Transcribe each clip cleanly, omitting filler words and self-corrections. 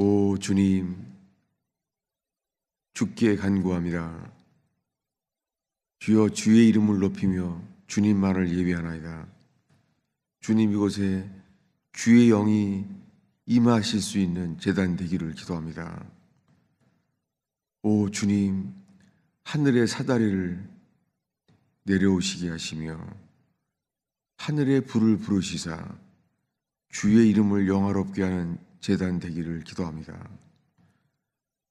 오 주님, 주께 간구합니다. 주여, 주의 이름을 높이며 주님만을 예배하나이다. 주님, 이곳에 주의 영이 임하실 수 있는 제단 되기를 기도합니다. 오 주님, 하늘의 사다리를 내려오시게 하시며 하늘의 불을 부르시사 주의 이름을 영화롭게 하는 제단 되기를 기도합니다.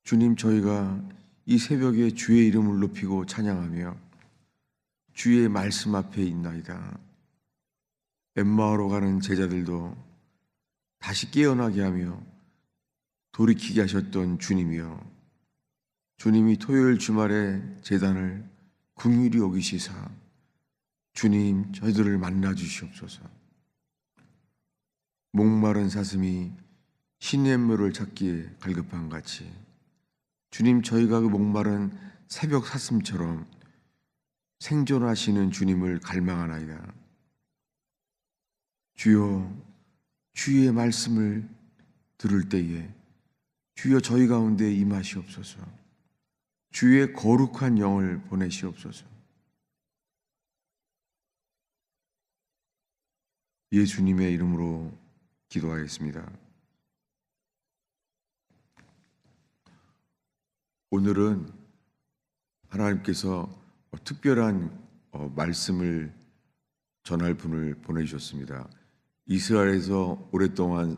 주님, 저희가 이 새벽에 주의 이름을 높이고 찬양하며 주의 말씀 앞에 있나이다. 엠마오로 가는 제자들도 다시 깨어나게 하며 돌이키게 하셨던 주님이여, 주님이 토요일 주말에 제단을 긍휼히 여기시사 주님, 저희들을 만나 주시옵소서. 목마른 사슴이 신의 물을 찾기에 갈급한 같이 주님, 저희가 그 목마른 새벽 사슴처럼 생존하시는 주님을 갈망하나이다. 주여, 주의 말씀을 들을 때에 주여 저희 가운데 임하시옵소서. 주의 거룩한 영을 보내시옵소서. 예수님의 이름으로 기도하겠습니다. 오늘은 하나님께서 특별한 말씀을 전할 분을 보내주셨습니다. 이스라엘에서 오랫동안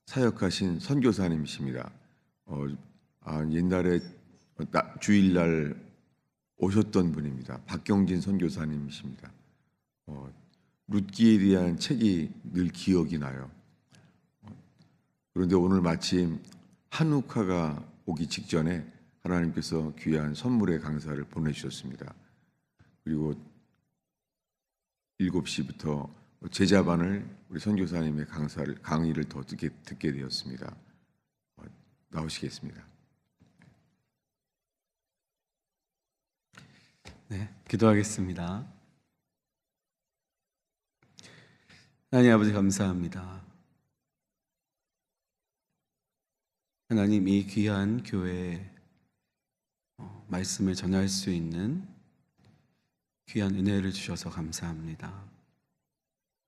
사역하신 선교사님이십니다. 옛날에 주일날 오셨던 분입니다. 박경진 선교사님이십니다. 룻기에 대한 책이 늘 기억이 나요. 그런데 오늘 마침 한우카가 오기 직전에 하나님께서 귀한 선물의 강사를 보내주셨습니다. 그리고 7시부터 제자반을 우리 선교사님의 강의를 더 듣게 되었습니다. 나오시겠습니다. 네, 기도하겠습니다. 하나님 아버지, 감사합니다. 하나님, 이 귀한 교회에 말씀을 전할 수 있는 귀한 은혜를 주셔서 감사합니다.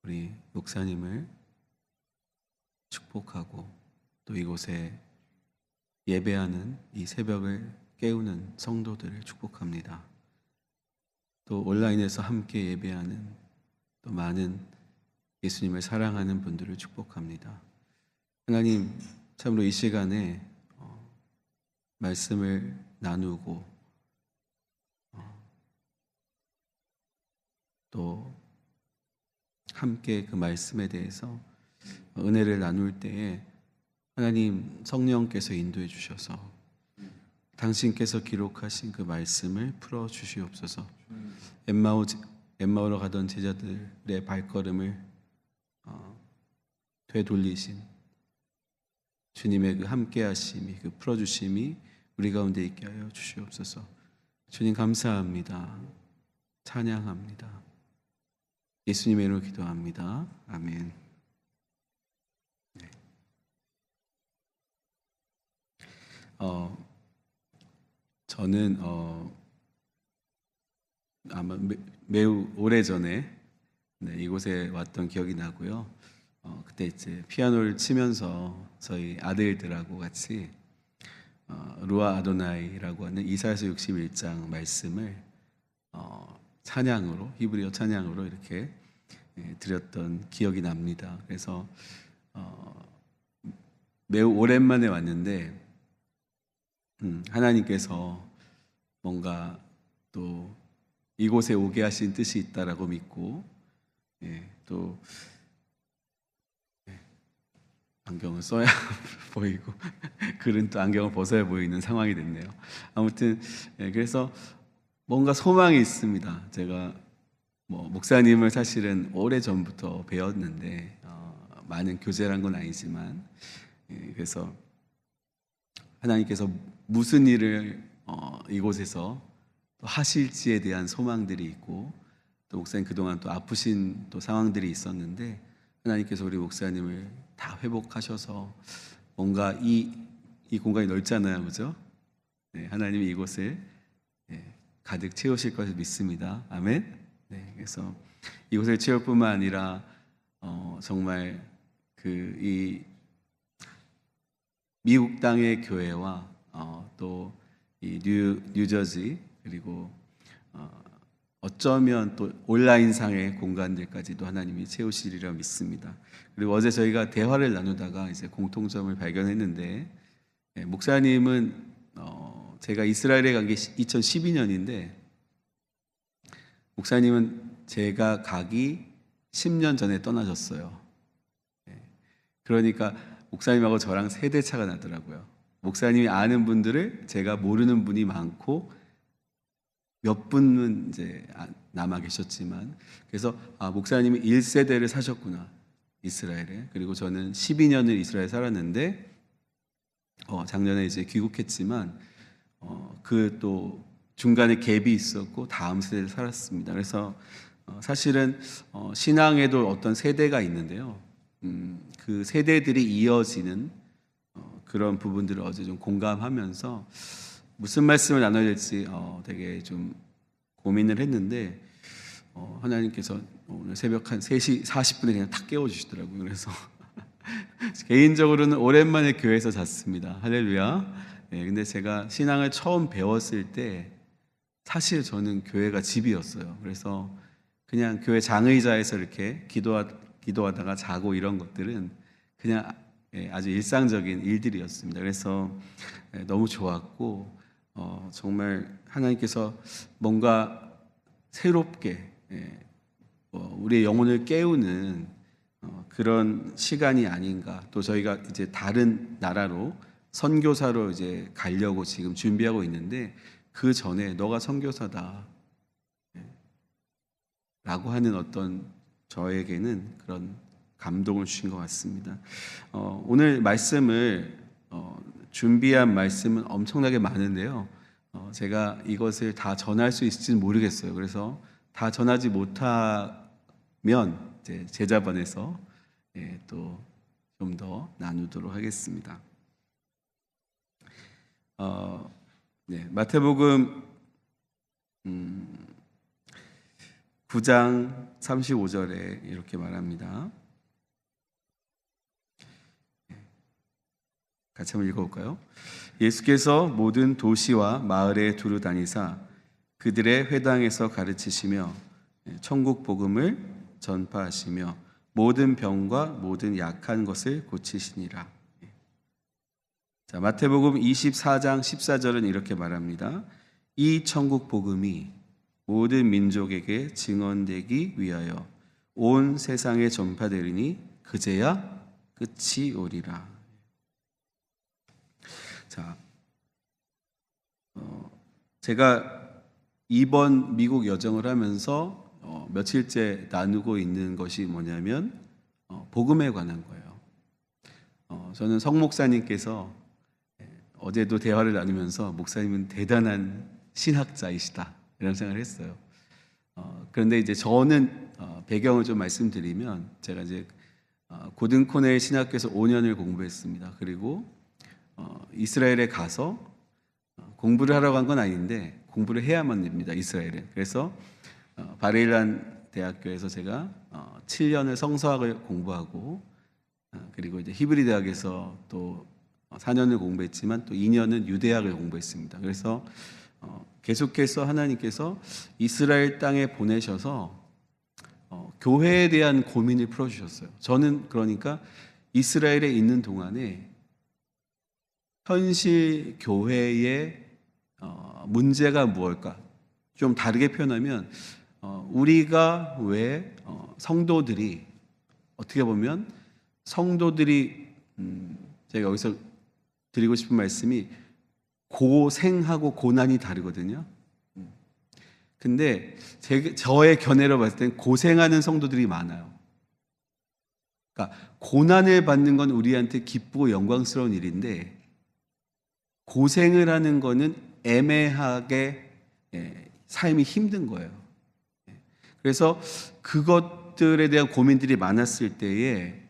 우리 목사님을 축복하고 또 이곳에 예배하는 이 새벽을 깨우는 성도들을 축복합니다. 또 온라인에서 함께 예배하는 또 많은 예수님을 사랑하는 분들을 축복합니다. 하나님, 참으로 이 시간에 말씀을 나누고 또 함께 그 말씀에 대해서 은혜를 나눌 때에 하나님 성령께서 인도해 주셔서 당신께서 기록하신 그 말씀을 풀어 주시옵소서. 엠마오로 가던 제자들의 발걸음을 되돌리신 주님의 그 함께하심이, 그 풀어주심이 우리 가운데 있게 하여 주시옵소서. 주님 감사합니다. 찬양합니다. 예수님의 이름으로 기도합니다. 아멘. 네. 저는 아마 매우 오래전에 이곳에 왔던 기억이 나고요. 그때 이제 피아노를 치면서 저희 아들들하고 같이 루아 아도나이라고 하는 이사야서 61장 말씀을 찬양으로, 히브리어 찬양으로 이렇게 드렸던 기억이 납니다. 그래서 매우 오랜만에 왔는데 하나님께서 뭔가 또 이곳에 오게 하신 뜻이 있다라고 믿고, 또 안경을 써야 보이고 글은 또 안경을 벗어야 보이는 상황이 됐네요. 아무튼 그래서 뭔가 소망이 있습니다. 제가 목사님을 사실은 오래 전부터 배웠는데 많은 교제란 건 아니지만, 그래서 하나님께서 무슨 일을 이곳에서 또 하실지에 대한 소망들이 있고, 또 목사님 그동안 또 아프신 또 상황들이 있었는데 하나님께서 우리 목사님을 다 회복하셔서 뭔가 이 이 공간이 넓잖아요, 그죠? 네, 하나님이 이곳을 가득 채우실 것을 믿습니다. 아멘. 네, 그래서 이곳을 채울 뿐만 아니라 정말 이 미국 땅의 교회와 또 이 뉴저지 그리고 어쩌면 또 온라인상의 공간들까지도 하나님이 채우시리라 믿습니다. 그리고 어제 저희가 대화를 나누다가 이제 공통점을 발견했는데, 목사님은 제가 이스라엘에 간 게 2012년인데 목사님은 제가 가기 10년 전에 떠나셨어요. 그러니까 목사님하고 저랑 세대 차가 나더라고요. 목사님이 아는 분들을 제가 모르는 분이 많고 몇 분은 이제 남아 계셨지만, 그래서 목사님이 1세대를 사셨구나, 이스라엘에. 그리고 저는 12년을 이스라엘에 살았는데 작년에 이제 귀국했지만 그 또 중간에 갭이 있었고 다음 세대를 살았습니다. 그래서 사실은 신앙에도 어떤 세대가 있는데요. 그 세대들이 이어지는 그런 부분들을 어제 좀 공감하면서 무슨 말씀을 나눠야 될지 되게 좀 고민을 했는데 하나님께서 오늘 새벽 한 3시 40분에 그냥 탁 깨워주시더라고요. 그래서 개인적으로는 오랜만에 교회에서 잤습니다. 할렐루야. 근데 제가 신앙을 처음 배웠을 때 사실 저는 교회가 집이었어요. 그래서 그냥 교회 장의자에서 이렇게 기도하다가 자고 이런 것들은 그냥 아주 일상적인 일들이었습니다. 그래서 너무 좋았고 정말 하나님께서 뭔가 새롭게 우리의 영혼을 깨우는 그런 시간이 아닌가. 또 저희가 이제 다른 나라로 선교사로 이제 가려고 지금 준비하고 있는데, 그 전에 너가 선교사다 라고 하는 어떤 저에게는 그런 감동을 주신 것 같습니다. 오늘 말씀을 준비한 말씀은 엄청나게 많은데요. 제가 이것을 다 전할 수 있을지는 모르겠어요. 그래서 다 전하지 못하면 이제 제자반에서 또 좀 더 나누도록 하겠습니다. 마태복음 9장 35절에 이렇게 말합니다. 같이 한번 읽어볼까요? 예수께서 모든 도시와 마을에 두루 다니사 그들의 회당에서 가르치시며 천국 복음을 전파하시며 모든 병과 모든 약한 것을 고치시니라. 자, 마태복음 24장 14절은 이렇게 말합니다. 이 천국 복음이 모든 민족에게 증언되기 위하여 온 세상에 전파되리니 그제야 끝이 오리라. 자, 제가 이번 미국 여정을 하면서 며칠째 나누고 있는 것이 뭐냐면 복음에 관한 거예요. 저는 성 목사님께서 어제도 대화를 나누면서 목사님은 대단한 신학자이시다 이런 생각을 했어요. 그런데 이제 저는 배경을 좀 말씀드리면, 제가 이제 고든 코넬 신학교에서 5년을 공부했습니다. 그리고 이스라엘에 가서 공부를 하러 간 건 아닌데 공부를 해야만 됩니다, 이스라엘에. 그래서 바레일란 대학교에서 제가 7년을 성서학을 공부하고, 그리고 이제 히브리 대학에서 또 4년을 공부했지만 또 2년은 유대학을 공부했습니다. 그래서 계속해서 하나님께서 이스라엘 땅에 보내셔서 교회에 대한 고민을 풀어주셨어요. 저는 그러니까 이스라엘에 있는 동안에 현실 교회의 문제가 무엇일까? 좀 다르게 표현하면 우리가 왜 성도들이, 어떻게 보면 성도들이 제가 여기서 드리고 싶은 말씀이 고생하고 고난이 다르거든요. 근데 저의 견해로 봤을 땐 고생하는 성도들이 많아요. 그러니까 고난을 받는 건 우리한테 기쁘고 영광스러운 일인데, 고생을 하는 거는 애매하게 삶이 힘든 거예요. 그래서 그것들에 대한 고민들이 많았을 때에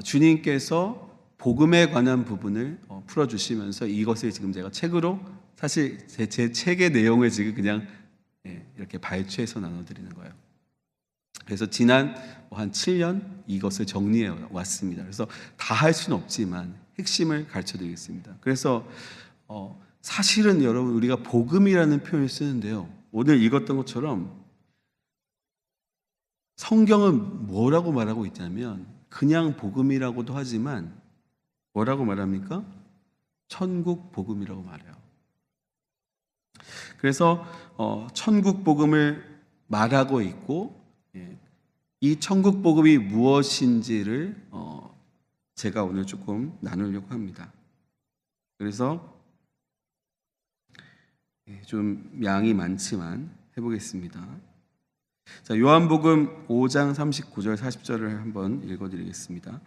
주님께서 복음에 관한 부분을 풀어주시면서 이것을 지금 제가 책으로 사실 제 책의 내용을 지금 그냥 이렇게 발췌해서 나눠드리는 거예요. 그래서 지난 한 7년 이것을 정리해 왔습니다. 그래서 다 할 수는 없지만 핵심을 가르쳐 드리겠습니다. 그래서 사실은 여러분 우리가 복음이라는 표현을 쓰는데요. 오늘 읽었던 것처럼 성경은 뭐라고 말하고 있냐면 그냥 복음이라고도 하지만 뭐라고 말합니까? 천국 복음이라고 말해요. 그래서 천국 복음을 말하고 있고 이 천국 복음이 무엇인지를 제가 오늘 조금 나누려고 합니다. 그래서 좀 양이 많지만 해보겠습니다. 자, 요한복음 5장 39절 40절을 한번 읽어드리겠습니다.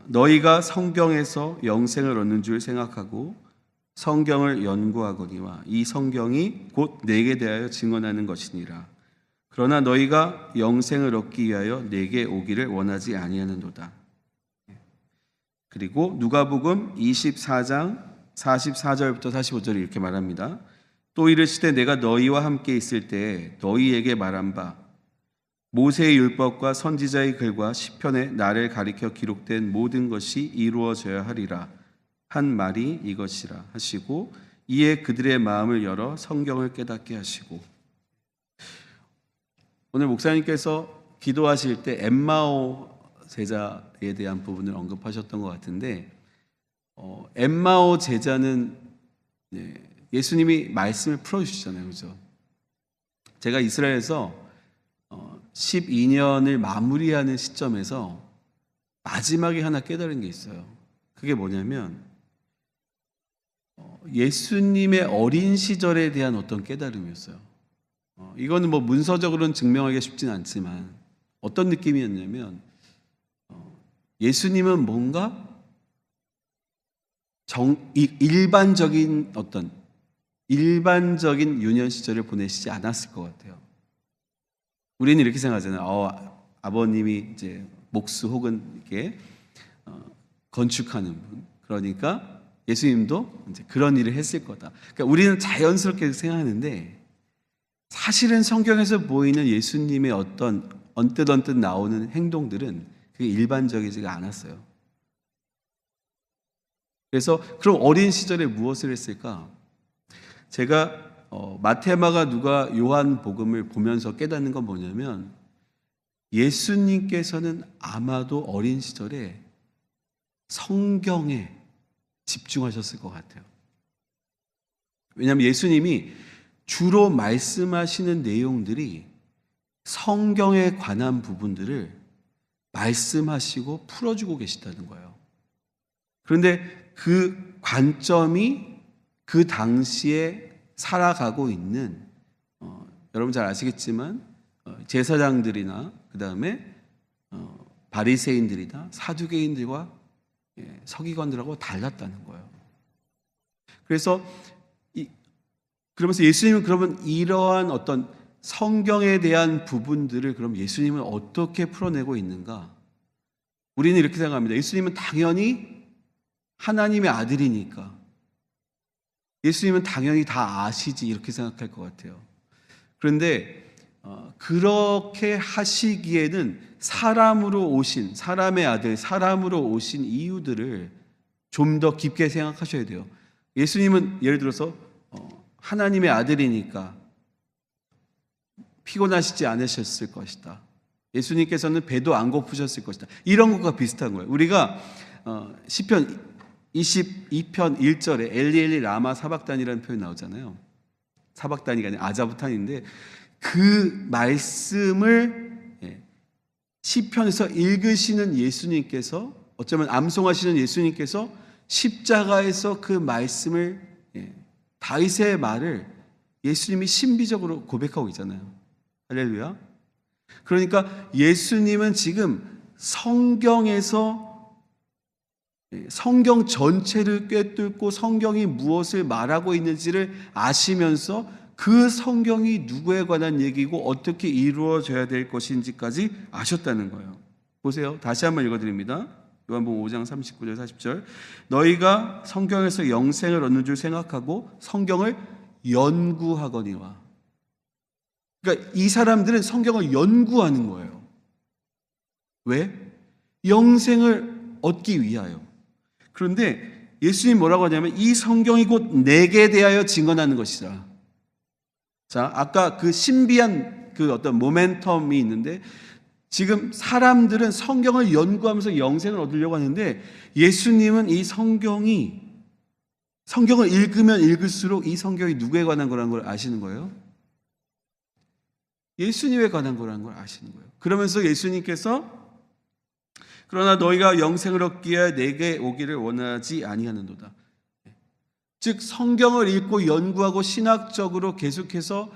너희가 성경에서 영생을 얻는 줄 생각하고 성경을 연구하거니와 이 성경이 곧 내게 대하여 증언하는 것이니라. 그러나 너희가 영생을 얻기 위하여 내게 오기를 원하지 아니하는도다. 그리고 누가복음 24장 44절부터 45절이 이렇게 말합니다. 또 이르시되 내가 너희와 함께 있을 때에 너희에게 말한 바 모세의 율법과 선지자의 글과 시편에 나를 가리켜 기록된 모든 것이 이루어져야 하리라 한 말이 이것이라 하시고 이에 그들의 마음을 열어 성경을 깨닫게 하시고. 오늘 목사님께서 기도하실 때 엠마오 제자에 대한 부분을 언급하셨던 것 같은데 엠마오 제자는 예수님이 말씀을 풀어주시잖아요. 그죠? 제가 이스라엘에서 12년을 마무리하는 시점에서 마지막에 하나 깨달은 게 있어요. 그게 뭐냐면 예수님의 어린 시절에 대한 어떤 깨달음이었어요. 이거는 뭐 문서적으로는 증명하기가 쉽진 않지만 어떤 느낌이었냐면 예수님은 뭔가 일반적인 유년 시절을 보내시지 않았을 것 같아요. 우리는 이렇게 생각하잖아요. 아버님이 이제 목수 혹은 이렇게 건축하는 분, 그러니까 예수님도 이제 그런 일을 했을 거다. 그러니까 우리는 자연스럽게 생각하는데 사실은 성경에서 보이는 예수님의 어떤 언뜻 나오는 행동들은 그게 일반적이지가 않았어요. 그래서 그럼 어린 시절에 무엇을 했을까? 제가 마테마가 누가 요한 복음을 보면서 깨닫는 건 뭐냐면 예수님께서는 아마도 어린 시절에 성경에 집중하셨을 것 같아요. 왜냐하면 예수님이 주로 말씀하시는 내용들이 성경에 관한 부분들을 말씀하시고 풀어주고 계시다는 거예요. 그런데 그 관점이 그 당시에 살아가고 있는 여러분 잘 아시겠지만 제사장들이나 그 다음에 바리새인들이나 사두개인들과 서기관들하고 달랐다는 거예요. 그러면서 예수님은 그러면 이러한 어떤 성경에 대한 부분들을 그럼 예수님은 어떻게 풀어내고 있는가? 우리는 이렇게 생각합니다. 예수님은 당연히 하나님의 아들이니까 예수님은 당연히 다 아시지 이렇게 생각할 것 같아요. 그런데 그렇게 하시기에는 사람의 아들, 사람으로 오신 이유들을 좀 더 깊게 생각하셔야 돼요. 예수님은 예를 들어서 하나님의 아들이니까 피곤하시지 않으셨을 것이다. 예수님께서는 배도 안 고프셨을 것이다. 이런 것과 비슷한 거예요. 우리가 시편 22편 1절에 엘리 라마 사박단이라는 표현이 나오잖아요. 사박단이가 아니라 아자부탄인데 그 말씀을 시편에서 읽으시는 예수님께서 어쩌면 암송하시는 예수님께서 십자가에서 그 말씀을 다윗의 말을 예수님이 신비적으로 고백하고 있잖아요. 할렐루야. 그러니까 예수님은 지금 성경에서 성경 전체를 꿰뚫고 성경이 무엇을 말하고 있는지를 아시면서 그 성경이 누구에 관한 얘기고 어떻게 이루어져야 될 것인지까지 아셨다는 거예요. 보세요. 다시 한번 읽어드립니다. 요한복음 5장 39절 40절. 너희가 성경에서 영생을 얻는 줄 생각하고 성경을 연구하거니와. 그러니까 이 사람들은 성경을 연구하는 거예요. 왜? 영생을 얻기 위하여. 그런데 예수님 뭐라고 하냐면 이 성경이 곧 내게 대하여 증언하는 것이다. 자, 아까 그 신비한 그 어떤 모멘텀이 있는데 지금 사람들은 성경을 연구하면서 영생을 얻으려고 하는데 예수님은 이 성경을 읽으면 읽을수록 이 성경이 누구에 관한 거라는 걸 아시는 거예요. 예수님에 관한 거라는 걸 아시는 거예요. 그러면서 예수님께서 그러나 너희가 영생을 얻기 위하여 내게 오기를 원하지 아니하는도다. 즉 성경을 읽고 연구하고 신학적으로 계속해서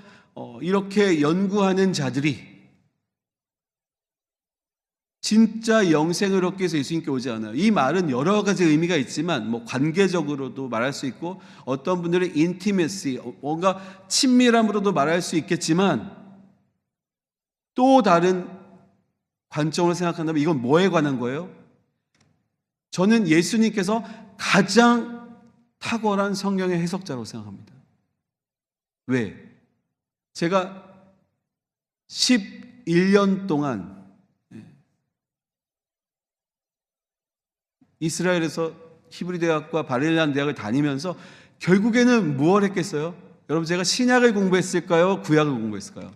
이렇게 연구하는 자들이 진짜 영생을 얻기 위해서 예수님께 오지 않아요. 이 말은 여러 가지 의미가 있지만 뭐 관계적으로도 말할 수 있고 어떤 분들은 인티메시, 뭔가 친밀함으로도 말할 수 있겠지만 또 다른 관점으로 생각한다면 이건 뭐에 관한 거예요? 저는 예수님께서 가장 탁월한 성경의 해석자라고 생각합니다. 왜? 제가 11년 동안 이스라엘에서 히브리 대학과 바빌론 대학을 다니면서 결국에는 무엇을 했겠어요? 여러분 제가 신약을 공부했을까요? 구약을 공부했을까요?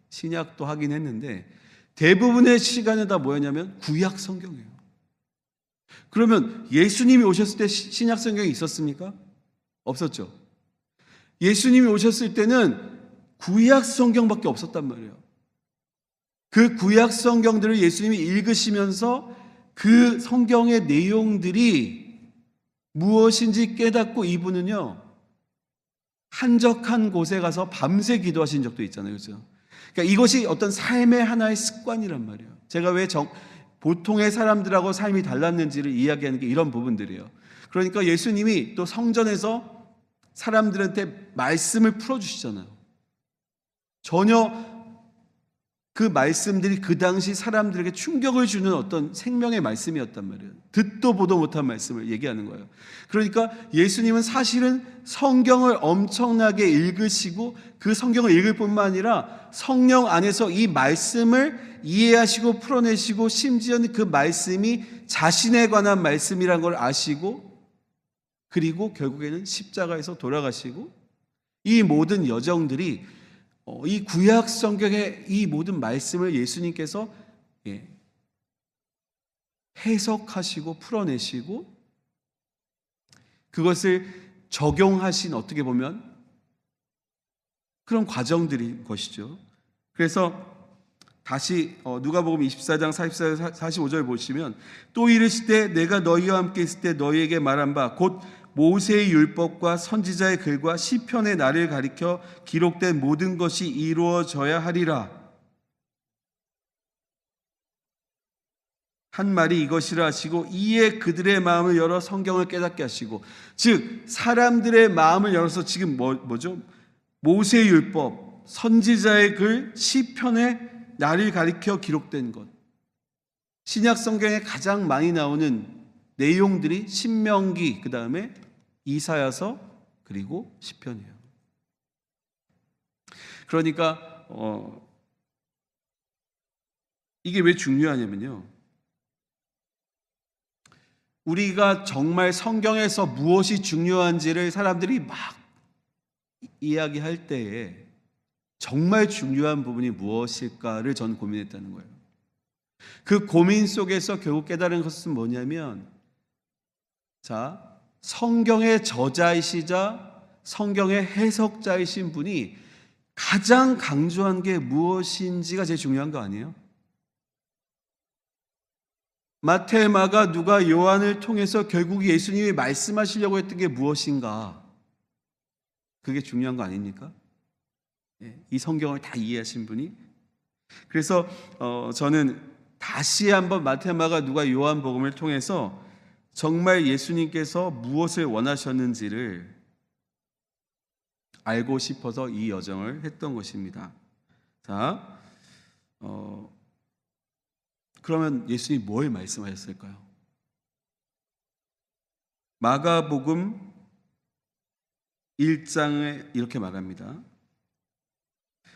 신약도 하긴 했는데 대부분의 시간에 다 뭐였냐면 구약 성경이에요. 그러면 예수님이 오셨을 때 신약 성경이 있었습니까? 없었죠. 예수님이 오셨을 때는 구약 성경밖에 없었단 말이에요. 그 구약 성경들을 예수님이 읽으시면서 그 성경의 내용들이 무엇인지 깨닫고 이분은요 한적한 곳에 가서 밤새 기도하신 적도 있잖아요. 그렇죠? 그러니까 이것이 어떤 삶의 하나의 습관이란 말이에요. 제가 왜 보통의 사람들하고 삶이 달랐는지를 이야기하는 게 이런 부분들이에요. 그러니까 예수님이 또 성전에서 사람들한테 말씀을 풀어주시잖아요. 전혀 그 말씀들이 그 당시 사람들에게 충격을 주는 어떤 생명의 말씀이었단 말이에요. 듣도 보도 못한 말씀을 얘기하는 거예요. 그러니까 예수님은 사실은 성경을 엄청나게 읽으시고 그 성경을 읽을 뿐만 아니라 성령 안에서 이 말씀을 이해하시고 풀어내시고 심지어는 그 말씀이 자신에 관한 말씀이란 걸 아시고 그리고 결국에는 십자가에서 돌아가시고 이 모든 여정들이 이 구약 성경의 이 모든 말씀을 예수님께서 해석하시고 풀어내시고 그것을 적용하신 어떻게 보면 그런 과정들인 것이죠. 그래서 다시 누가복음 24장 44절 45절 보시면 또 이르시되 내가 너희와 함께 있을 때 너희에게 말한 바 곧 모세의 율법과 선지자의 글과 시편의 날을 가리켜 기록된 모든 것이 이루어져야 하리라 한 말이 이것이라 하시고 이에 그들의 마음을 열어 성경을 깨닫게 하시고 즉 사람들의 마음을 열어서 지금 뭐죠? 모세의 율법, 선지자의 글, 시편의 날을 가리켜 기록된 것 신약 성경에 가장 많이 나오는 내용들이 신명기, 그 다음에 이사야서, 그리고 시편이에요. 그러니까 이게 왜 중요하냐면요. 우리가 정말 성경에서 무엇이 중요한지를 사람들이 막 이야기할 때에 정말 중요한 부분이 무엇일까를 전 고민했다는 거예요. 그 고민 속에서 결국 깨달은 것은 뭐냐면 자, 성경의 저자이시자 성경의 해석자이신 분이 가장 강조한 게 무엇인지가 제일 중요한 거 아니에요? 마태, 마가, 누가, 요한을 통해서 결국 예수님이 말씀하시려고 했던 게 무엇인가? 그게 중요한 거 아닙니까? 이 성경을 다 이해하신 분이. 그래서 저는 다시 한번 마태, 마가, 누가, 요한복음을 통해서 정말 예수님께서 무엇을 원하셨는지를 알고 싶어서 이 여정을 했던 것입니다. 자, 그러면 예수님이 뭘 말씀하셨을까요? 마가복음 1장에 이렇게 말합니다.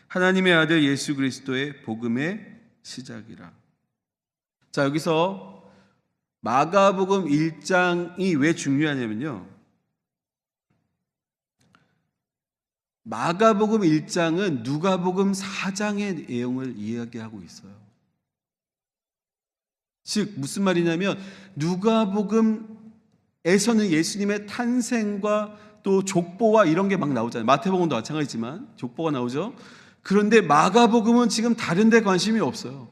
하나님의 아들 예수 그리스도의 복음의 시작이라. 자, 여기서 마가복음 1장이 왜 중요하냐면요, 마가복음 1장은 누가복음 4장의 내용을 이야기하고 있어요. 즉 무슨 말이냐면 누가복음에서는 예수님의 탄생과 또 족보와 이런 게 막 나오잖아요. 마태복음도 마찬가지지만 족보가 나오죠. 그런데 마가복음은 지금 다른 데 관심이 없어요.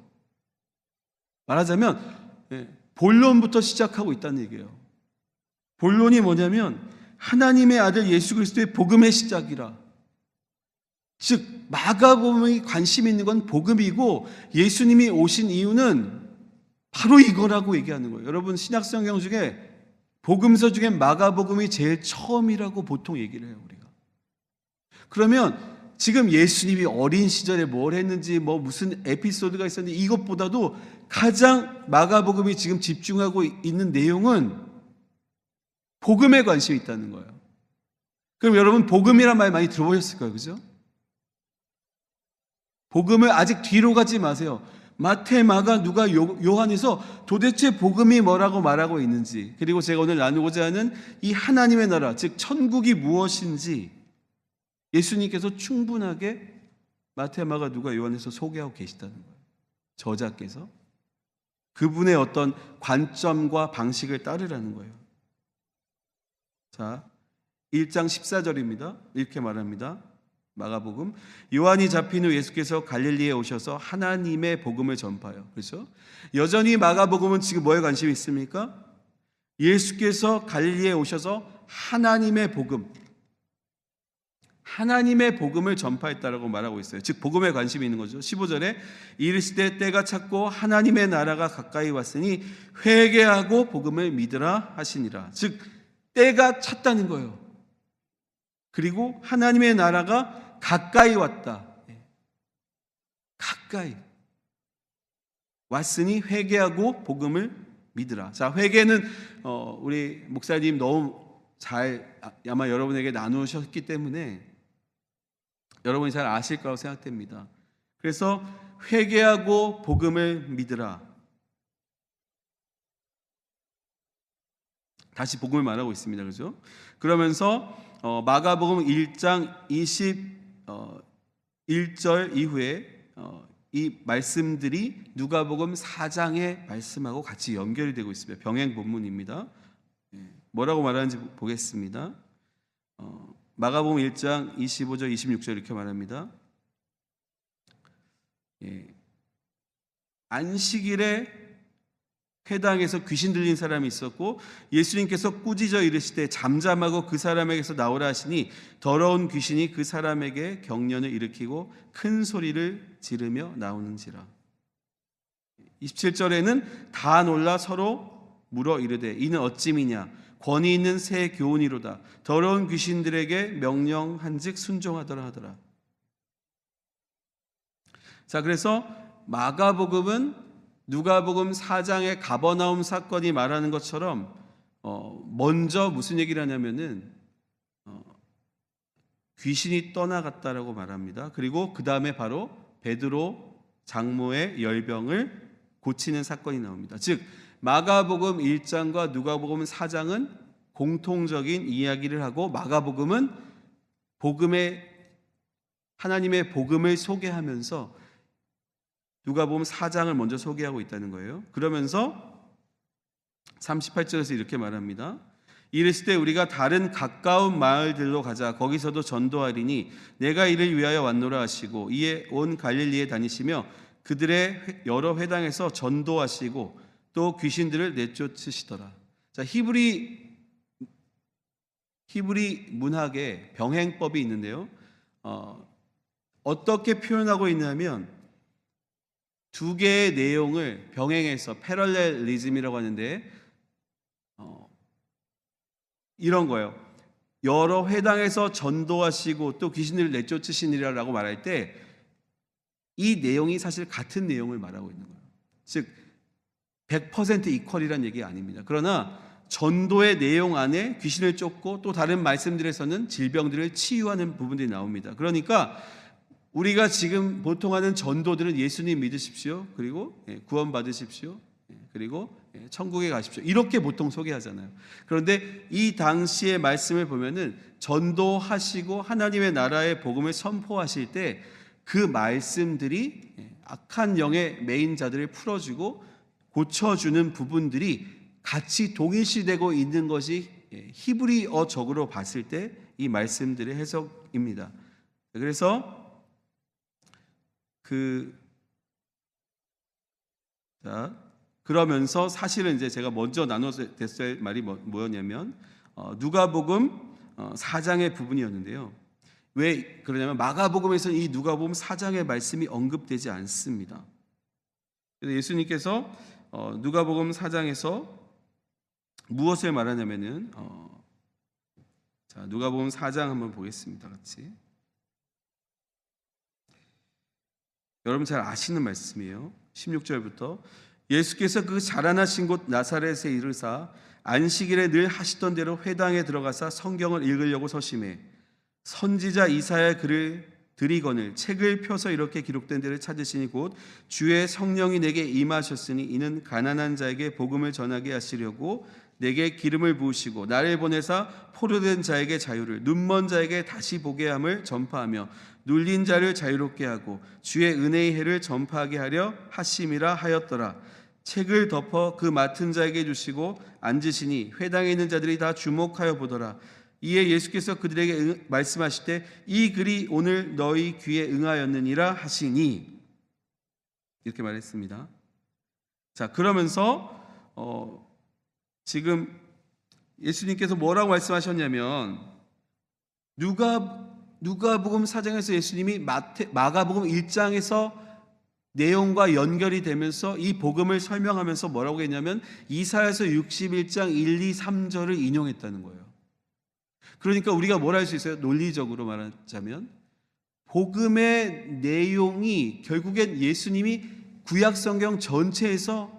말하자면 본론부터 시작하고 있다는 얘기예요. 본론이 뭐냐면 하나님의 아들 예수 그리스도의 복음의 시작이라. 즉 마가복음이 관심 있는 건 복음이고 예수님이 오신 이유는 바로 이거라고 얘기하는 거예요. 여러분 신약성경 중에 복음서 중에 마가복음이 제일 처음이라고 보통 얘기를 해요, 우리가. 그러면 지금 예수님이 어린 시절에 뭘 했는지 뭐 무슨 에피소드가 있었는데 이것보다도 가장 마가복음이 지금 집중하고 있는 내용은 복음에 관심이 있다는 거예요. 그럼 여러분 복음이란 말 많이 들어보셨을 거예요, 그죠? 복음을 아직 뒤로 가지 마세요. 마태, 마가, 누가, 요한에서 도대체 복음이 뭐라고 말하고 있는지, 그리고 제가 오늘 나누고자 하는 이 하나님의 나라, 즉 천국이 무엇인지 예수님께서 충분하게 마태, 마가, 누가, 요한에서 소개하고 계시다는 거예요. 저자께서 그분의 어떤 관점과 방식을 따르라는 거예요. 자, 1장 14절입니다. 이렇게 말합니다. 마가복음, 요한이 잡힌 후 예수께서 갈릴리에 오셔서 하나님의 복음을 전파해요. 그렇죠? 여전히 마가복음은 지금 뭐에 관심이 있습니까? 예수께서 갈릴리에 오셔서 하나님의 복음을 전파했다라고 말하고 있어요. 즉 복음에 관심이 있는 거죠. 15절에 이르시되 때가 찼고 하나님의 나라가 가까이 왔으니 회개하고 복음을 믿으라 하시니라. 즉 때가 찼다는 거예요. 그리고 하나님의 나라가 가까이 왔다. 가까이 왔으니 회개하고 복음을 믿으라. 자, 회개는 우리 목사님 너무 잘 아마 여러분에게 나누셨기 때문에 여러분이 잘 아실 거라고 생각됩니다. 그래서 회개하고 복음을 믿으라. 다시 복음을 말하고 있습니다. 그죠? 그러면서 마가복음 1장 21절 이후에 이 말씀들이 누가복음 4장의 말씀하고 같이 연결이 되고 있습니다. 병행 본문입니다. 뭐라고 말하는지 보겠습니다. 마가복음 1장 25절 26절 이렇게 말합니다. 안식일에 회당에서 귀신 들린 사람이 있었고 예수님께서 꾸짖어 이르시되 잠잠하고 그 사람에게서 나오라 하시니 더러운 귀신이 그 사람에게 경련을 일으키고 큰 소리를 지르며 나오는지라. 27절에는 다 놀라 서로 물어 이르되 이는 어찌미냐 권위 있는 새 교훈이로다. 더러운 귀신들에게 명령한즉 순종하더라 하더라. 자, 그래서 마가복음은 누가복음 4장의 가버나움 사건이 말하는 것처럼 먼저 무슨 얘기를 하냐면은 귀신이 떠나갔다라고 말합니다. 그리고 그 다음에 바로 베드로 장모의 열병을 고치는 사건이 나옵니다. 즉 마가복음 1장과 누가복음 4장은 공통적인 이야기를 하고 마가복음은 하나님의 복음을 소개하면서 누가복음 4장을 먼저 소개하고 있다는 거예요. 그러면서 38절에서 이렇게 말합니다. 이르시되 우리가 다른 가까운 마을들로 가자. 거기서도 전도하리니 내가 이를 위하여 왔노라 하시고 이에 온 갈릴리에 다니시며 그들의 여러 회당에서 전도하시고 또 귀신들을 내쫓으시더라. 자, 히브리 문학에 병행법이 있는데요. 어떻게 표현하고 있냐면 두 개의 내용을 병행해서 패럴렐리즘이라고 하는데 이런 거예요. 여러 회당에서 전도하시고 또 귀신을 내쫓으시니라라고 말할 때 이 내용이 사실 같은 내용을 말하고 있는 거예요. 즉 100% 이퀄이란 얘기 아닙니다. 그러나 전도의 내용 안에 귀신을 쫓고 또 다른 말씀들에서는 질병들을 치유하는 부분들이 나옵니다. 그러니까 우리가 지금 보통 하는 전도들은 예수님 믿으십시오. 그리고 구원 받으십시오. 그리고 천국에 가십시오. 이렇게 보통 소개하잖아요. 그런데 이 당시의 말씀을 보면은 전도하시고 하나님의 나라의 복음을 선포하실 때 그 말씀들이 악한 영의 매인 자들을 풀어주고 고쳐주는 부분들이 같이 동일시되고 있는 것이 히브리어적으로 봤을 때 이 말씀들의 해석입니다. 그래서 그러면서 사실은 이제 제가 먼저 나눴을 말이 뭐였냐면 누가복음 4장의 부분이었는데요. 왜 그러냐면 마가복음에서는 이 누가복음 4장의 말씀이 언급되지 않습니다. 그래서 예수님께서 누가복음 4장에서 무엇을 말하냐면은 자, 누가복음 4장 한번 보겠습니다. 같이. 여러분 잘 아시는 말씀이에요. 16절부터 예수께서 그 자라나신 곳 나사렛에 이르사 안식일에 늘 하시던 대로 회당에 들어가사 성경을 읽으려고 서심해 선지자 이사야의 글을 들이거늘 책을 펴서 이렇게 기록된 데를 찾으시니 곧 주의 성령이 내게 임하셨으니 이는 가난한 자에게 복음을 전하게 하시려고 내게 기름을 부으시고 나를 보내사 포로된 자에게 자유를 눈먼 자에게 다시 보게 함을 전파하며 눌린 자를 자유롭게 하고 주의 은혜의 해를 전파하게 하려 하심이라 하였더라. 책을 덮어 그 맡은 자에게 주시고 앉으시니 회당에 있는 자들이 다 주목하여 보더라. 이에 예수께서 그들에게 말씀하실 때 이 글이 오늘 너희 귀에 응하였느니라 하시니 이렇게 말했습니다. 자, 그러면서 지금 예수님께서 뭐라고 말씀하셨냐면 누가복음 4장에서 예수님이 마가복음 1장에서 내용과 연결이 되면서 이 복음을 설명하면서 뭐라고 했냐면 이사야서 61장 1, 2, 3절을 인용했다는 거예요. 그러니까 우리가 뭘 할 수 있어요? 논리적으로 말하자면 복음의 내용이 결국엔 예수님이 구약성경 전체에서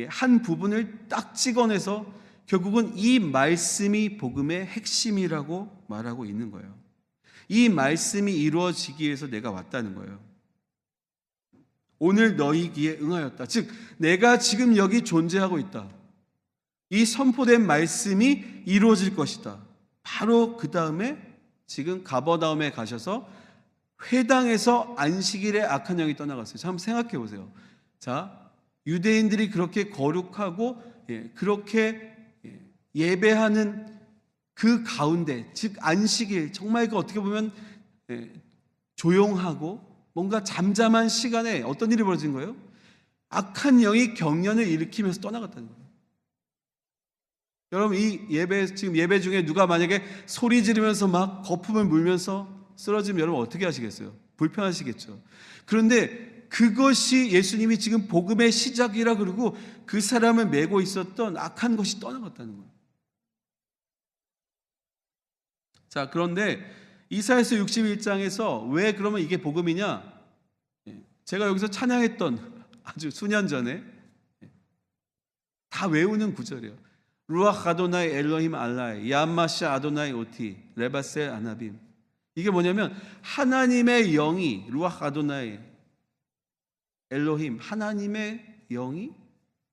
한 부분을 딱 찍어내서 결국은 이 말씀이 복음의 핵심이라고 말하고 있는 거예요. 이 말씀이 이루어지기 위해서 내가 왔다는 거예요. 오늘 너희 귀에 응하였다. 즉 내가 지금 여기 존재하고 있다. 이 선포된 말씀이 이루어질 것이다. 바로 그 다음에 지금 가버나움에 가셔서 회당에서 안식일에 악한 영이 떠나갔어요. 자, 한번 생각해 보세요. 자, 유대인들이 그렇게 거룩하고 그렇게 예배하는 그 가운데, 즉 안식일, 정말 그 어떻게 보면 조용하고 뭔가 잠잠한 시간에 어떤 일이 벌어진 거예요? 악한 영이 경련을 일으키면서 떠나갔다는 거예요. 여러분 이 지금 예배 중에 누가 만약에 소리 지르면서 막 거품을 물면서 쓰러지면 여러분 어떻게 하시겠어요? 불편하시겠죠. 그런데 그것이 예수님이 지금 복음의 시작이라 그러고 그 사람을 메고 있었던 악한 것이 떠나갔다는 거예요. 자, 그런데 이사야서 61장에서 왜 그러면 이게 복음이냐? 제가 여기서 찬양했던 아주 수년 전에 다 외우는 구절이에요. 루ach 아도나이 엘로힘 알라이 야마샤 아도나이 오티 레바셀 아나빔. 이게 뭐냐면 하나님의 영이 루ach 아도나이 엘로힘 하나님의 영이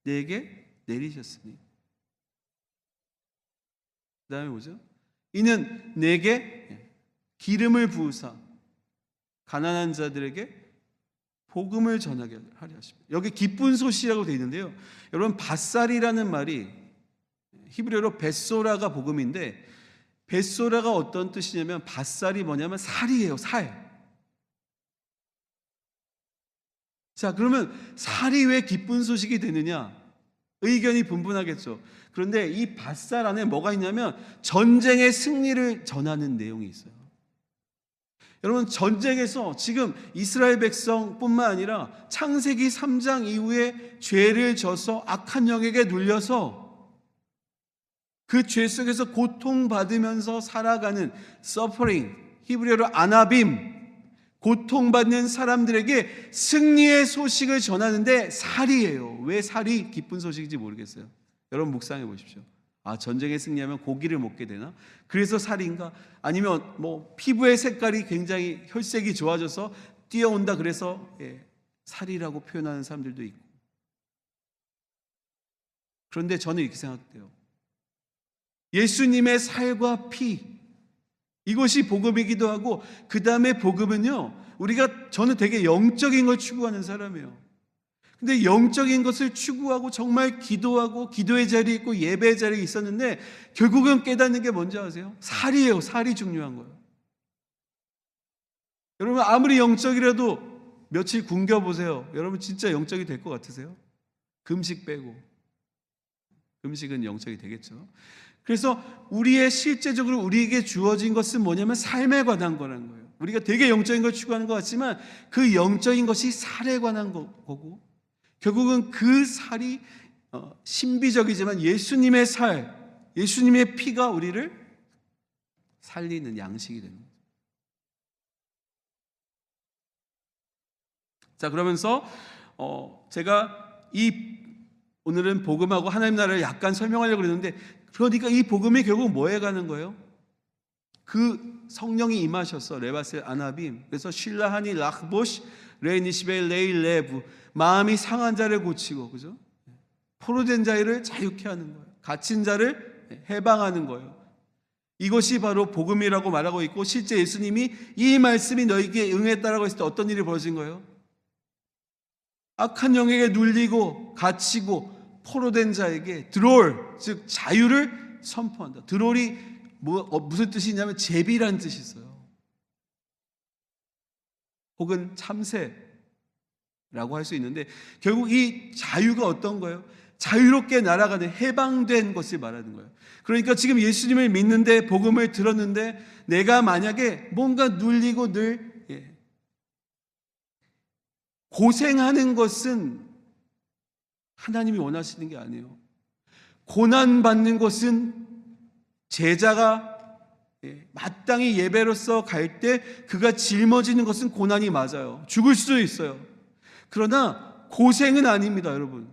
내게 내리셨으니. 그 다음에 뭐죠? 이는 내게 기름을 부으사 가난한 자들에게 복음을 전하게 하려 하십니다. 여기 기쁜 소식이라고 되어 있는데요. 여러분 밧살이라는 말이 히브리어로 벳소라가 복음인데 벳소라가 어떤 뜻이냐면 밧살이 뭐냐면 살이에요. 살. 자, 그러면 살이 왜 기쁜 소식이 되느냐? 의견이 분분하겠죠. 그런데 이 밧살 안에 뭐가 있냐면 전쟁의 승리를 전하는 내용이 있어요. 여러분 전쟁에서 지금 이스라엘 백성뿐만 아니라 창세기 3장 이후에 죄를 져서 악한 영에게 눌려서 그 죄 속에서 고통받으면서 살아가는 suffering, 히브리어로 아나빔, 고통받는 사람들에게 승리의 소식을 전하는데 살이에요. 왜 살이 기쁜 소식인지 모르겠어요. 여러분 묵상해 보십시오. 아, 전쟁에 승리하면 고기를 먹게 되나? 그래서 살인가? 아니면 뭐 피부의 색깔이 굉장히 혈색이 좋아져서 뛰어온다 그래서 살이라고 표현하는 사람들도 있고. 그런데 저는 이렇게 생각돼요. 예수님의 살과 피, 이것이 복음이기도 하고, 그 다음에 복음은요, 저는 되게 영적인 걸 추구하는 사람이에요. 근데 영적인 것을 추구하고 정말 기도하고 기도의 자리에 있고 예배의 자리에 있었는데 결국은 깨닫는 게 뭔지 아세요? 살이에요. 살이 중요한 거예요. 여러분 아무리 영적이라도 며칠 굶겨보세요. 여러분 진짜 영적이 될 것 같으세요? 금식 빼고. 금식은 영적이 되겠죠. 그래서 실제적으로 우리에게 주어진 것은 뭐냐면 삶에 관한 거라는 거예요. 우리가 되게 영적인 걸 추구하는 것 같지만 그 영적인 것이 살에 관한 거고, 결국은 그 살이 신비적이지만 예수님의 살, 예수님의 피가 우리를 살리는 양식이 되는 거예요. 자, 그러면서 제가 오늘은 복음하고 하나님 나라를 약간 설명하려고 그랬는데, 그러니까 이 복음이 결국 뭐에 가는 거예요? 그 성령이 임하셔서 레바셀 아나빔, 그래서 실라하니 락보시 레니시베 레일레브, 마음이 상한 자를 고치고, 그죠? 포로된 자를 자유케 하는 거예요. 갇힌 자를 해방하는 거예요. 이것이 바로 복음이라고 말하고 있고, 실제 예수님이 이 말씀이 너에게 응했다라고 했을 때 어떤 일이 벌어진 거예요? 악한 영에게 눌리고 갇히고 포로된 자에게 드롤, 즉 자유를 선포한다. 드롤이 무슨 뜻이 있냐면 제비라는 뜻이 있어요. 혹은 참새라고 할 수 있는데, 결국 이 자유가 어떤 거예요? 자유롭게 날아가는 해방된 것을 말하는 거예요. 그러니까 지금 예수님을 믿는데, 복음을 들었는데, 내가 만약에 뭔가 눌리고 늘 고생하는 것은 하나님이 원하시는 게 아니에요. 고난받는 것은 제자가 마땅히 예배로서 갈 때 그가 짊어지는 것은 고난이 맞아요. 죽을 수도 있어요. 그러나 고생은 아닙니다, 여러분.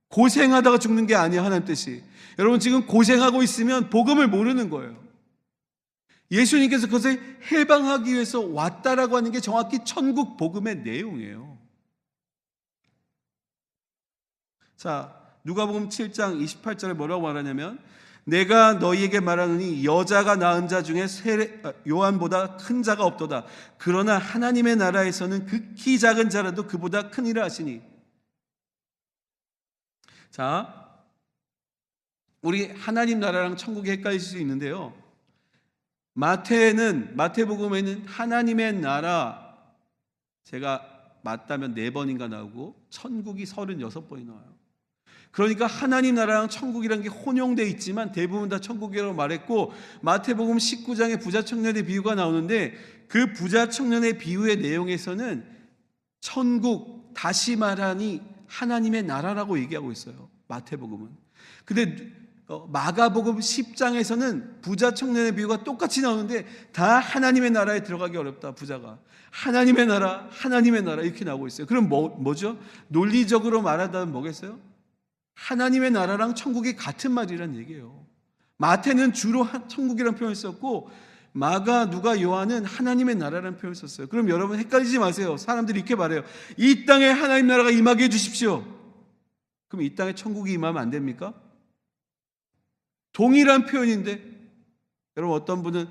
고생하다가 죽는 게 아니에요, 하나님 뜻이. 여러분 지금 고생하고 있으면 복음을 모르는 거예요. 예수님께서 그것을 해방하기 위해서 왔다라고 하는 게 정확히 천국 복음의 내용이에요. 자, 누가복음 7장 28절에 뭐라고 말하냐면, 내가 너희에게 말하노니 여자가 낳은 자 중에 요한보다 큰 자가 없도다. 그러나 하나님의 나라에서는 극히 작은 자라도 그보다 크니라 하시니. 자, 우리 하나님 나라랑 천국이 헷갈릴 수 있는데요, 마태복음에는 하나님의 나라, 제가 맞다면 4번인가 나오고 천국이 36번이 나와요. 그러니까 하나님 나라랑 천국이라는 게 혼용되어 있지만 대부분 다 천국이라고 말했고, 마태복음 19장에 부자 청년의 비유가 나오는데, 그 부자 청년의 비유의 내용에서는 천국, 다시 말하니 하나님의 나라라고 얘기하고 있어요, 마태복음은. 근데 마가복음 10장에서는 부자 청년의 비유가 똑같이 나오는데 다 하나님의 나라에 들어가기 어렵다, 부자가. 하나님의 나라 이렇게 나오고 있어요. 그럼 뭐죠? 논리적으로 말하자면 뭐겠어요? 하나님의 나라랑 천국이 같은 말이란 얘기예요. 마태는 주로 천국이라는 표현을 썼고, 마가, 누가, 요한은 하나님의 나라라는 표현을 썼어요. 그럼 여러분 헷갈리지 마세요. 사람들이 이렇게 말해요. 이 땅에 하나님 나라가 임하게 해주십시오. 그럼 이 땅에 천국이 임하면 안 됩니까? 동일한 표현인데, 여러분 어떤 분은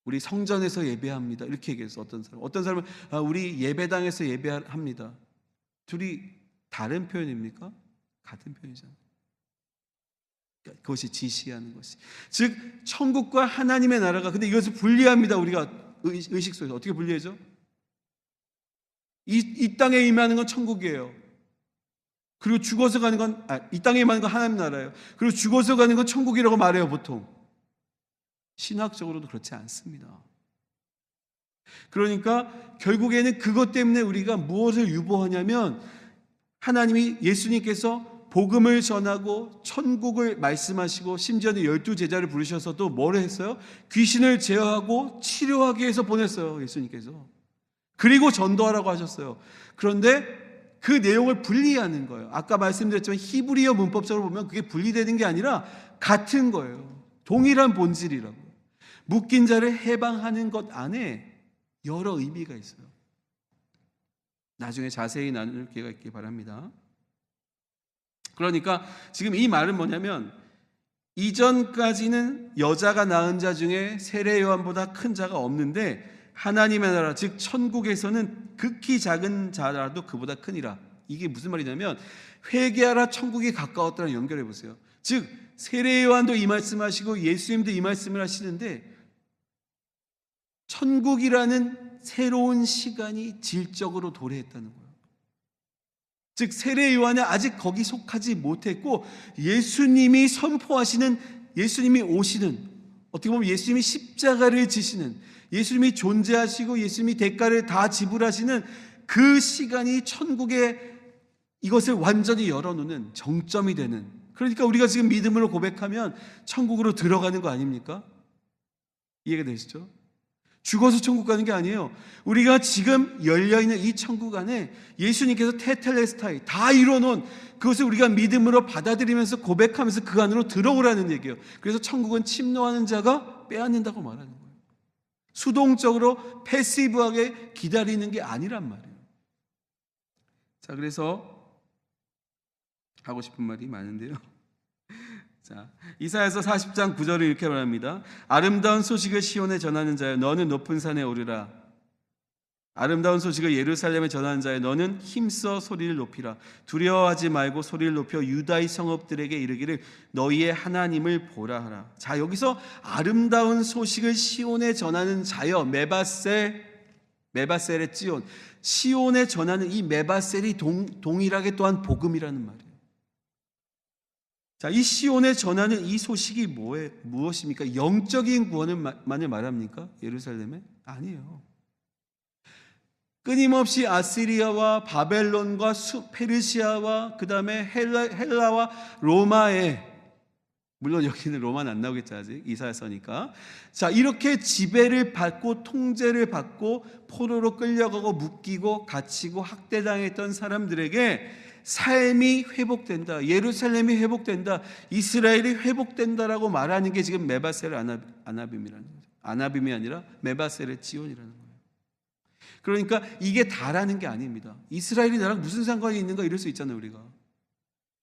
우리 성전에서 예배합니다 이렇게 얘기해서, 어떤 사람은 우리 예배당에서 예배합니다. 둘이 다른 표현입니까? 같은 표현이잖아요. 그것이 지시하는 것이, 즉 천국과 하나님의 나라가, 근데 이것을 분리합니다. 우리가 의식 속에서 어떻게 분리하죠? 이 땅에 임하는 건 천국이에요. 그리고 죽어서 가는 건 이 땅에 임하는 건 하나님 나라예요. 그리고 죽어서 가는 건 천국이라고 말해요, 보통. 신학적으로도 그렇지 않습니다. 그러니까 결국에는 그것 때문에 우리가 무엇을 유보하냐면, 예수님께서 복음을 전하고 천국을 말씀하시고 심지어는 12제자를 부르셔서도 뭘 했어요? 귀신을 제어하고 치료하기 위해서 보냈어요. 예수님께서. 그리고 전도하라고 하셨어요. 그런데 그 내용을 분리하는 거예요. 아까 말씀드렸지만 히브리어 문법적으로 보면 그게 분리되는 게 아니라 같은 거예요. 동일한 본질이라고. 묶인 자를 해방하는 것 안에 여러 의미가 있어요. 나중에 자세히 나눌 기회가 있기 바랍니다. 그러니까 지금 이 말은 뭐냐면 이전까지는 여자가 낳은 자 중에 세례 요한보다 큰 자가 없는데 하나님의 나라 즉 천국에서는 극히 작은 자라도 그보다 크니라. 이게 무슨 말이냐면 회개하라 천국이 가까웠다랑 연결해 보세요. 즉 세례 요한도 이 말씀하시고 예수님도 이 말씀을 하시는데 천국이라는 새로운 시간이 질적으로 도래했다는 거예요. 즉 세례 요한은 아직 거기 속하지 못했고 예수님이 선포하시는 예수님이 오시는 어떻게 보면 예수님이 십자가를 지시는 예수님이 존재하시고 예수님이 대가를 다 지불하시는 그 시간이 천국에 이것을 완전히 열어놓는 정점이 되는 그러니까 우리가 지금 믿음으로 고백하면 천국으로 들어가는 거 아닙니까? 이해가 되시죠? 죽어서 천국 가는 게 아니에요. 우리가 지금 열려있는 이 천국 안에 예수님께서 테텔레스타이 다 이뤄놓은 그것을 우리가 믿음으로 받아들이면서 고백하면서 그 안으로 들어오라는 얘기예요. 그래서 천국은 침노하는 자가 빼앗는다고 말하는 거예요. 수동적으로 패시브하게 기다리는 게 아니란 말이에요. 자, 그래서 하고 싶은 말이 많은데요. 자, 이사야서 40장 9절을 이렇게 말합니다. 아름다운 소식을 시온에 전하는 자여 너는 높은 산에 오르라. 아름다운 소식을 예루살렘에 전하는 자여 너는 힘써 소리를 높이라. 두려워하지 말고 소리를 높여 유다의 성읍들에게 이르기를 너희의 하나님을 보라 하라. 자, 여기서 아름다운 소식을 시온에 전하는 자여 메바셀의 찌온 시온에 전하는 이 메바셀이 동일하게 또한 복음이라는 말이에요. 자, 이 시온에 전하는 이 소식이 무엇입니까? 영적인 구원만을 말합니까? 예루살렘에? 아니에요. 끊임없이 아시리아와 바벨론과 페르시아와 그 다음에 헬라와 로마에 물론 여기는 로마는 안 나오겠죠 아직 이사야서니까. 자, 이렇게 지배를 받고 통제를 받고 포로로 끌려가고 묶이고 갇히고 학대당했던 사람들에게 삶이 회복된다. 예루살렘이 회복된다. 이스라엘이 회복된다라고 말하는 게 지금 메바셀 아나빔이라는 거죠. 아나빔이 아니라 메바셀의 지온이라는 거예요. 그러니까 이게 다라는 게 아닙니다. 이스라엘이 나랑 무슨 상관이 있는가 이럴 수 있잖아요 우리가.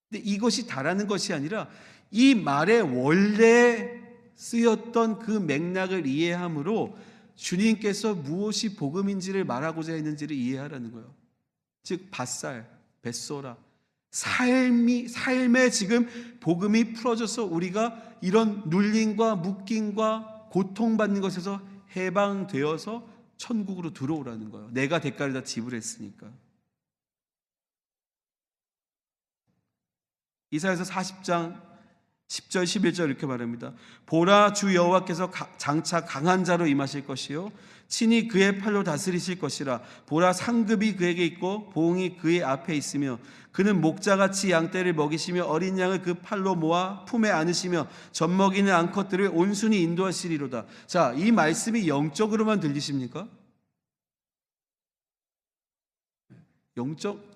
근데 이것이 다라는 것이 아니라 이 말에 원래 쓰였던 그 맥락을 이해함으로 주님께서 무엇이 복음인지를 말하고자 했는지를 이해하라는 거예요. 즉 벳소라 삶에 지금 복음이 풀어져서 우리가 이런 눌림과 묶임과 고통받는 것에서 해방되어서 천국으로 들어오라는 거예요. 내가 대가를 다 지불했으니까. 이사야서 40장 10절 11절 이렇게 말합니다. 보라 주 여호와께서 장차 강한 자로 임하실 것이요 친히 그의 팔로 다스리실 것이라. 보라 상급이 그에게 있고 보응이 그의 앞에 있으며 그는 목자같이 양떼를 먹이시며 어린 양을 그 팔로 모아 품에 안으시며 젖먹이는 암컷들을 온순히 인도하시리로다. 자, 이 말씀이 영적으로만 들리십니까?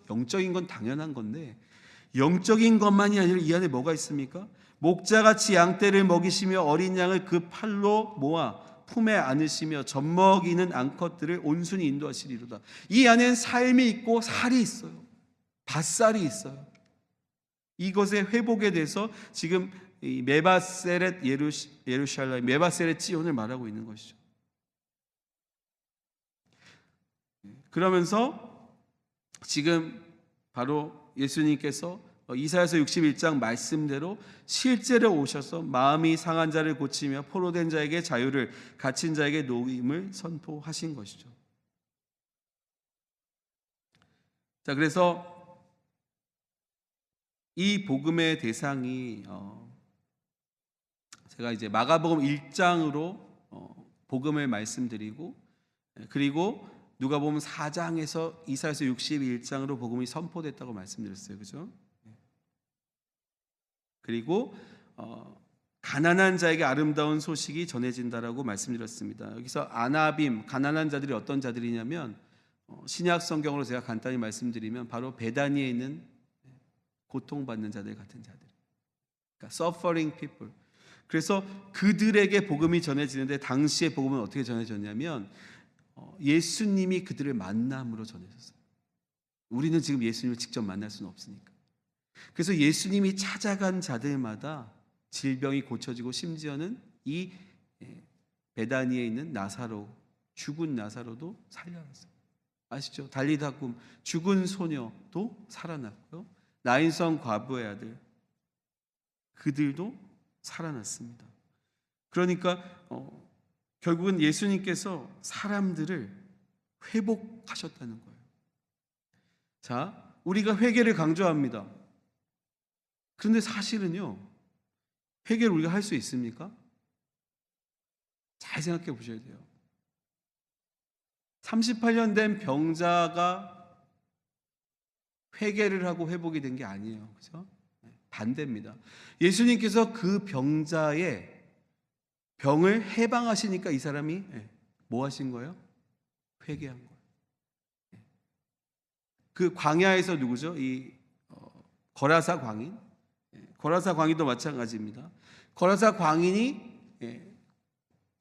영적인 건 당연한 건데 영적인 것만이 아니라 이 안에 뭐가 있습니까? 목자같이 양떼를 먹이시며 어린 양을 그 팔로 모아 품에 안으시며 젖먹이는 암컷들을 온순히 인도하시리로다. 이 안에는 삶이 있고 살이 있어요. 밭살이 있어요. 이것의 회복에 대해서 지금 이 메바세렛 예루살렘 메바세렛 지온을 말하고 있는 것이죠. 그러면서 지금 바로 예수님께서 이사야서 61장 말씀대로 실제로 오셔서 마음이 상한 자를 고치며 포로된 자에게 자유를 갇힌 자에게 노임을 선포하신 것이죠. 자, 그래서 이 복음의 대상이 제가 이제 마가복음 1장으로 복음을 말씀드리고 그리고 누가복음 4장에서 이사야서 61장으로 복음이 선포됐다고 말씀드렸어요. 그죠? 그리고 가난한 자에게 아름다운 소식이 전해진다라고 말씀드렸습니다. 여기서 아나빔, 가난한 자들이 어떤 자들이냐면 신약 성경으로 제가 간단히 말씀드리면 바로 베다니에 있는 고통받는 자들 같은 자들, 그러니까 suffering people. 그래서 그들에게 복음이 전해지는데 당시의 복음은 어떻게 전해졌냐면 예수님이 그들을 만남으로 전해졌어요. 우리는 지금 예수님을 직접 만날 수는 없으니까. 그래서 예수님이 찾아간 자들마다 질병이 고쳐지고 심지어는 이 베다니에 있는 나사로, 죽은 나사로도 살려났어요. 아시죠? 달리다 꿈, 죽은 소녀도 살아났고요. 나인성 과부의 아들, 그들도 살아났습니다. 그러니까 결국은 예수님께서 사람들을 회복하셨다는 거예요. 자, 우리가 회개를 강조합니다. 그런데 사실은요, 회개를 우리가 할 수 있습니까? 잘 생각해 보셔야 돼요. 38년 된 병자가 회개를 하고 회복이 된 게 아니에요. 그렇죠? 반대입니다. 예수님께서 그 병자의 병을 해방하시니까 이 사람이 뭐 하신 거예요? 회개한 거예요. 그 광야에서 누구죠? 이 거라사 광인. 거라사 광인도 마찬가지입니다. 거라사 광인이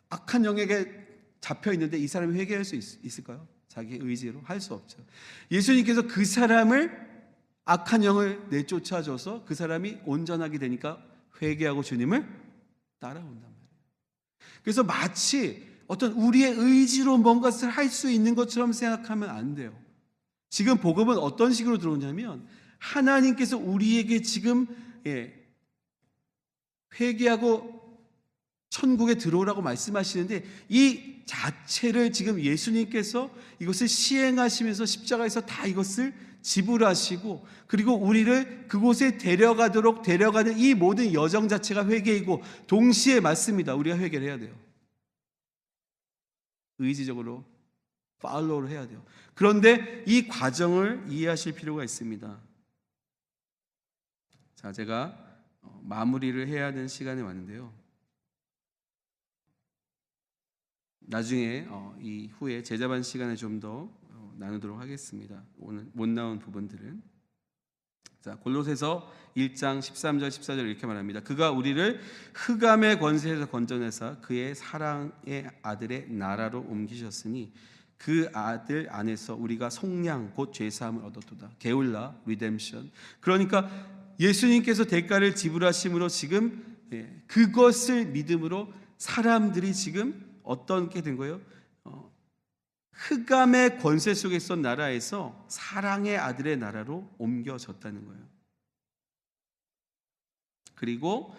악한 영에게 잡혀 있는데 이 사람이 회개할 수 있을까요? 자기 의지로 할 수 없죠. 예수님께서 그 사람을, 악한 영을 내쫓아줘서 그 사람이 온전하게 되니까 회개하고 주님을 따라온단 말이에요. 그래서 마치 어떤 우리의 의지로 뭔가를 할 수 있는 것처럼 생각하면 안 돼요. 지금 복음은 어떤 식으로 들어오냐면 하나님께서 우리에게 지금 회개하고 천국에 들어오라고 말씀하시는데 이 자체를 지금 예수님께서 이것을 시행하시면서 십자가에서 다 이것을 지불하시고, 그리고 우리를 그곳에 데려가는 이 모든 여정 자체가 회개이고, 동시에 맞습니다. 우리가 회개를 해야 돼요. 의지적으로 팔로우를 해야 돼요. 그런데 이 과정을 이해하실 필요가 있습니다. 자, 제가 마무리를 해야 하는 시간이 왔는데요. 나중에 이 후에 제자반 시간에 좀 더 나누도록 하겠습니다. 오늘 못 나온 부분들은. 자, 골로새서 1장 13절 14절 이렇게 말합니다. 그가 우리를 흑암의 권세에서 건져내사 그의 사랑의 아들의 나라로 옮기셨으니 그 아들 안에서 우리가 속량 곧 죄사함을 얻었도다. 게울라, 리뎀션. 그러니까 예수님께서 대가를 지불하심으로 지금 그것을 믿음으로 사람들이 지금 어떻게 된 거예요? 흑암의 권세 속에 있던 나라에서 사랑의 아들의 나라로 옮겨졌다는 거예요. 그리고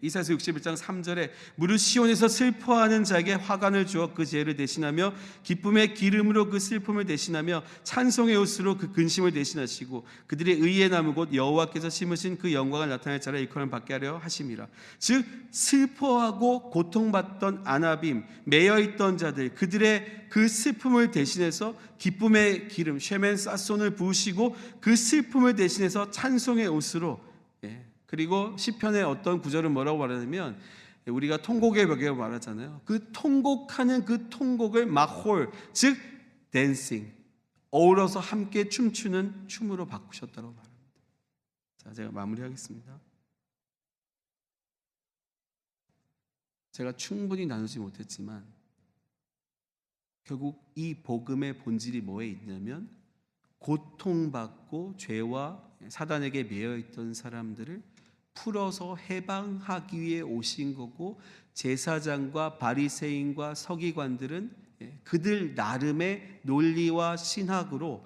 이사야서 61장 3절에 무릇 시온에서 슬퍼하는 자에게 화관을 주어 그 죄를 대신하며 기쁨의 기름으로 그 슬픔을 대신하며 찬송의 옷으로 그 근심을 대신하시고 그들의 의의 나무 곧 여호와께서 심으신 그 영광을 나타낼 자라 일컬음 받게 하려 하심이라. 즉 슬퍼하고 고통받던 아나빔, 매여있던 자들, 그들의 그 슬픔을 대신해서 기쁨의 기름 쉐멘 사손을 부으시고 그 슬픔을 대신해서 찬송의 옷으로. 그리고 시편의 어떤 구절은 뭐라고 말하냐면 우리가 통곡의 벽이라고 말하잖아요. 그 통곡하는 그 통곡을 마홀, 즉 댄싱, 어우러서 함께 춤추는 춤으로 바꾸셨다고 말합니다. 자, 제가 마무리하겠습니다. 제가 충분히 나누지 못했지만 결국 이 복음의 본질이 뭐에 있냐면 고통받고 죄와 사단에게 매여있던 사람들을 풀어서 해방하기 위해 오신 거고, 제사장과 바리새인과 서기관들은 그들 나름의 논리와 신학으로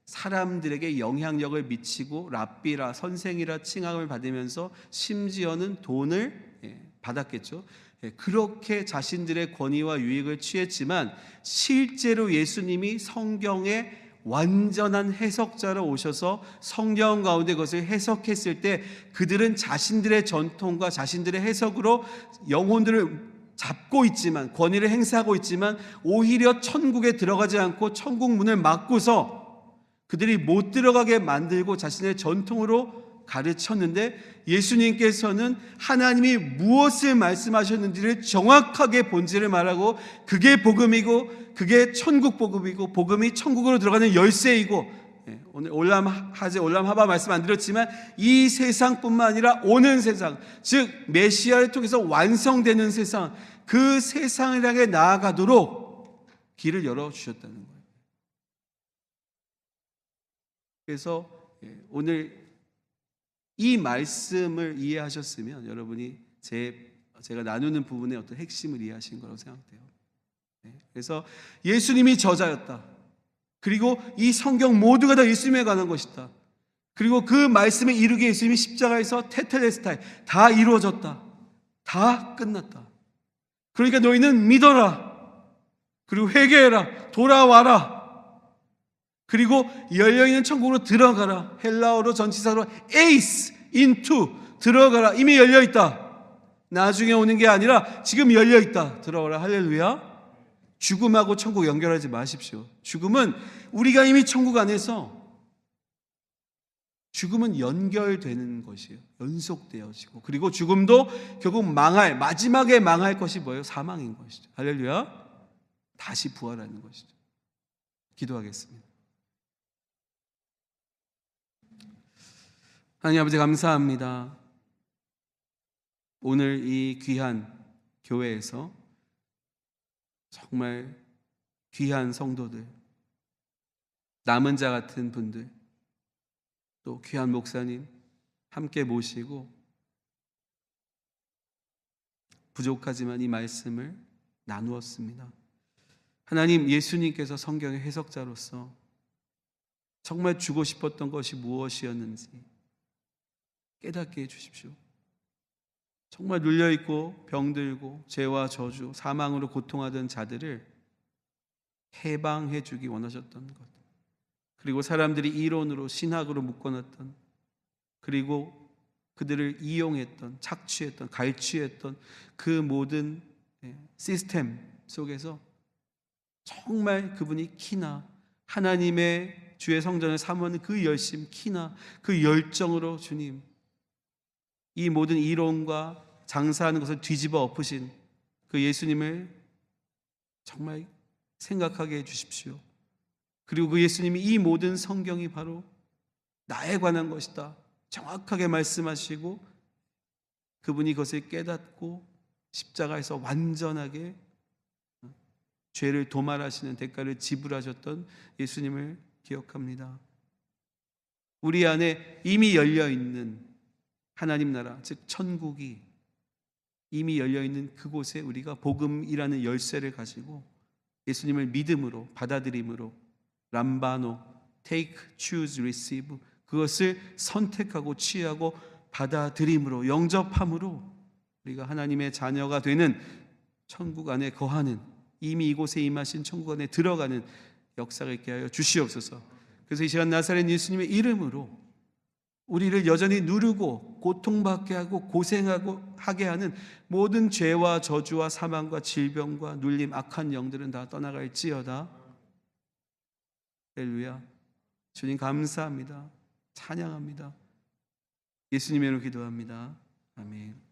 사람들에게 영향력을 미치고 랍비라, 선생이라 칭함을 받으면서 심지어는 돈을 받았겠죠. 그렇게 자신들의 권위와 유익을 취했지만 실제로 예수님이 성경의 완전한 해석자로 오셔서 성경 가운데 그것을 해석했을 때 그들은 자신들의 전통과 자신들의 해석으로 영혼들을 잡고 있지만, 권위를 행사하고 있지만 오히려 천국에 들어가지 않고 천국 문을 막고서 그들이 못 들어가게 만들고 자신의 전통으로 가르쳤는데 예수님께서는 하나님이 무엇을 말씀하셨는지를 정확하게 본질을 말하고 그게 복음이고 그게 천국 복음이고 복음이 천국으로 들어가는 열쇠이고 오늘 올람하제 올람하바 말씀 안 드렸지만 이 세상뿐만 아니라 오는 세상 즉 메시아를 통해서 완성되는 세상 그 세상을 향해 나아가도록 길을 열어주셨다는 거예요. 그래서 오늘 이 말씀을 이해하셨으면 여러분이 제가 나누는 부분의 어떤 핵심을 이해하신 거라고 생각돼요. 그래서 예수님이 저자였다. 그리고 이 성경 모두가 다 예수님에 관한 것이다. 그리고 그 말씀을 이루기 위해 예수님이 십자가에서 테텔레스타이 다 이루어졌다. 다 끝났다. 그러니까 너희는 믿어라. 그리고 회개해라. 돌아와라. 그리고 열려있는 천국으로 들어가라. 헬라어로 전치사로 에이스, 인투 들어가라. 이미 열려있다. 나중에 오는 게 아니라 지금 열려있다. 들어가라. 할렐루야. 죽음하고 천국 연결하지 마십시오. 죽음은 우리가 이미 천국 안에서 죽음은 연결되는 것이에요. 연속되어지고 그리고 죽음도 결국 마지막에 망할 것이 뭐예요? 사망인 것이죠. 할렐루야. 다시 부활하는 것이죠. 기도하겠습니다. 하나님 아버지 감사합니다. 오늘 이 귀한 교회에서 정말 귀한 성도들, 남은 자 같은 분들, 또 귀한 목사님 함께 모시고 부족하지만 이 말씀을 나누었습니다. 하나님, 예수님께서 성경의 해석자로서 정말 주고 싶었던 것이 무엇이었는지 깨닫게 해주십시오. 정말 눌려있고 병들고 죄와 저주, 사망으로 고통하던 자들을 해방해 주기 원하셨던 것, 그리고 사람들이 이론으로 신학으로 묶어놨던, 그리고 그들을 이용했던, 착취했던, 갈취했던 그 모든 시스템 속에서 정말 그분이 키나 하나님의 주의 성전을 사모하는 그 열심, 키나 그 열정으로 주님 이 모든 이론과 장사하는 것을 뒤집어 엎으신 그 예수님을 정말 생각하게 해주십시오. 그리고 그 예수님이 이 모든 성경이 바로 나에 관한 것이다 정확하게 말씀하시고 그분이 그것을 깨닫고 십자가에서 완전하게 죄를 도말하시는 대가를 지불하셨던 예수님을 기억합니다. 우리 안에 이미 열려있는 하나님 나라, 즉 천국이 이미 열려있는 그곳에 우리가 복음이라는 열쇠를 가지고 예수님을 믿음으로 받아들임으로 람바노, take, choose, receive 그것을 선택하고 취하고 받아들임으로 영접함으로 우리가 하나님의 자녀가 되는 천국 안에 거하는 이미 이곳에 임하신 천국 안에 들어가는 역사가 있게 하여 주시옵소서. 그래서 이 시간 나사렛 예수님의 이름으로 우리를 여전히 누르고 고통받게 하고 고생하고 하게 하는 모든 죄와 저주와 사망과 질병과 눌림 악한 영들은 다 떠나갈지어다. 할렐루야. 주님 감사합니다. 찬양합니다. 예수님의 이름으로 기도합니다. 아멘.